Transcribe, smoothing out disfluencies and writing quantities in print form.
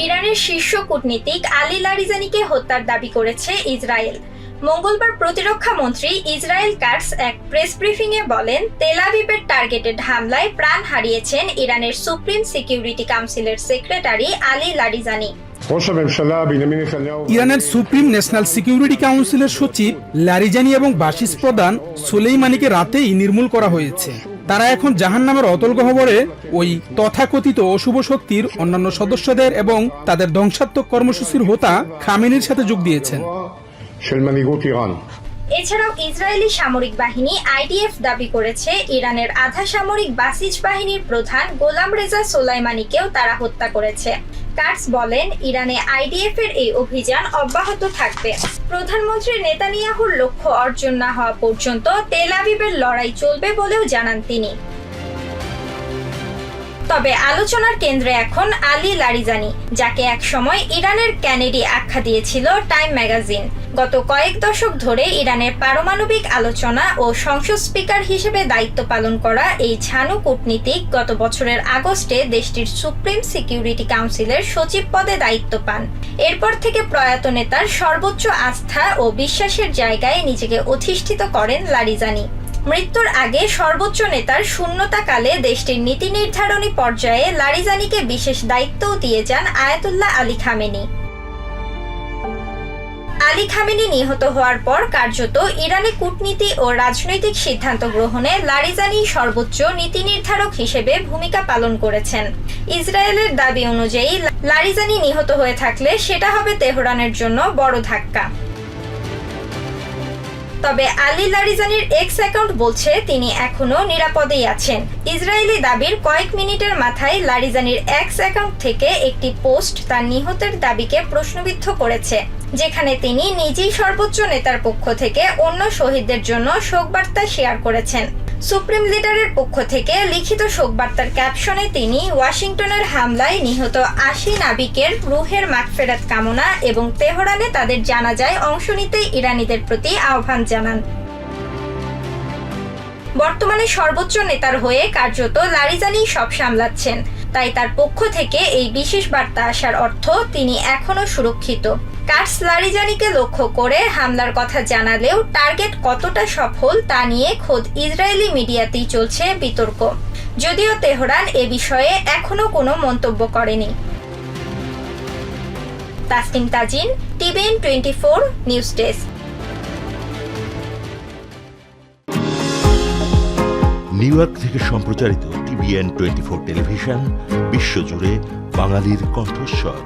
ইরানের শীর্ষ কূটনীতিক আলী লারিজানিকে হত্যার দাবি করেছে ইসরায়েল। মঙ্গলবার প্রতিরক্ষা মন্ত্রী ইসরায়েল কাটস এক প্রেস ব্রিফিংয়ে বলেন, তেল আভিভের টার্গেটেড হামলায় প্রাণ হারিয়েছেন ইরানের সুপ্রিম সিকিউরিটি কাউন্সিলের সেক্রেটারি আলী লারিজানি। ইরানের সুপ্রিম ন্যাশনাল সিকিউরিটি কাউন্সিলের সচিব লারিজানি এবং বাসিস প্রধান সুলেইমানিকে রাতেই নির্মূল করা হয়েছে। তারা এখন জাহান্নামের অতল গহ্বরে ওই তথাকথিত অশুভ শক্তির অন্যান্য সদস্যদের এবং তাদের ধ্বংসাত্মক কর্মসূচির হোতা খামেনির সাথে যোগ দিয়েছেন। এছাড়াও ইসরায়েলি সামরিক বাহিনী আইডিএফ দাবি করেছে ইরানের আধা সামরিক বাসিজ বাহিনীর প্রধান গোলাম রেজা সোলাইমানিকেও তারা হত্যা করেছে। কাটস বলেন, ইরানে আইডিএফ এর এই অভিযান অব্যাহত থাকবে। প্রধানমন্ত্রী নেতানিয়াহুর লক্ষ্য অর্জন না হওয়া পর্যন্ত তেল আভিভের লড়াই চলবে বলেও জানান তিনি। তবে আলোচনার কেন্দ্রে এখন আলী লারিজানি, যাকে একসময় ইরানের ক্যানেডি আখ্যা দিয়েছিল টাইম ম্যাগাজিন। গত কয়েক দশক ধরে ইরানের পারমাণবিক আলোচনা ও সংসদ স্পিকার হিসেবে দায়িত্ব পালন করা এই ঝানু কূটনীতিক গত বছরের আগস্টে দেশটির সুপ্রিম সিকিউরিটি কাউন্সিলের সচিব পদে দায়িত্ব পান। এরপর থেকে প্রয়াত নেতার সর্বোচ্চ আস্থা ও বিশ্বাসের জায়গায় নিজেকে অধিষ্ঠিত করেন লারিজানি। মৃত্যুর আগে সর্বোচ্চ নেতার শূন্যতাকালে দেশটির নীতি নির্ধারণী পর্যায়ে লারিজানিকে বিশেষ দায়িত্বও দিয়ে যান Ayatollah Ali Khamenei. Ali Khamenei নিহত হওয়ার পর কার্যত ইরানি কূটনীতি ও রাজনৈতিক সিদ্ধান্ত গ্রহণে লারিজানি সর্বোচ্চ নীতি নির্ধারক হিসেবে ভূমিকা পালন করেছেন। ইসরায়েলের দাবি অনুযায়ী লারিজানি নিহত হয়ে থাকলে সেটা হবে তেহরানের জন্য বড় ধাক্কা। তবে আলী লারিজানির এক্স অ্যাকাউন্ট বলছে তিনি এখনো নিরাপদেই আছেন। ইসরায়েলি দাবির কয়েক মিনিটের মাথায় লারিজানির এক্স অ্যাকাউন্ট থেকে একটি পোস্ট তার নিহতের দাবিকে প্রশ্নবিদ্ধ করেছে, যেখানে তিনি নিজেই সর্বোচ্চ নেতার পক্ষ থেকে অন্য শহীদদের জন্য শোকবার্তা শেয়ার করেছেন। সুপ্রিম লিডারের পক্ষ থেকে লিখিত শোকবার্তার ক্যাপশনে তিনি ওয়াশিংটনের হামলায় নিহত ৮০ নাবিকের রুহের মাগফিরাত কামনা এবং তেহরানে তাদের জানাজায় অংশ নিতে ইরানিদের প্রতি আহ্বান জানান। বর্তমানে সর্বোচ্চ নেতার হয়ে কার্যত লারিজানি সব সামলাচ্ছেন, তাই তার পক্ষ থেকে এই বিশেষ বার্তা আসার অর্থ তিনি এখনো সুরক্ষিত। কাটস লারিজানিকে লক্ষ্য করে হামলার কথা জানালেও টার্গেট কতটা সফল তা নিয়ে খোদ ইসরায়েলি মিডিয়াতেই চলছে বিতর্ক, যদিও তেহরান এ বিষয়ে এখনো কোনো মন্তব্য করেনি। Tasnim Tajin, TVN 24 news desk. New York থেকে সম্প্রচারিত টিভিএন 24 টেলিভিশন বিশ্বজুড়ে বাঙালির কণ্ঠস্বর।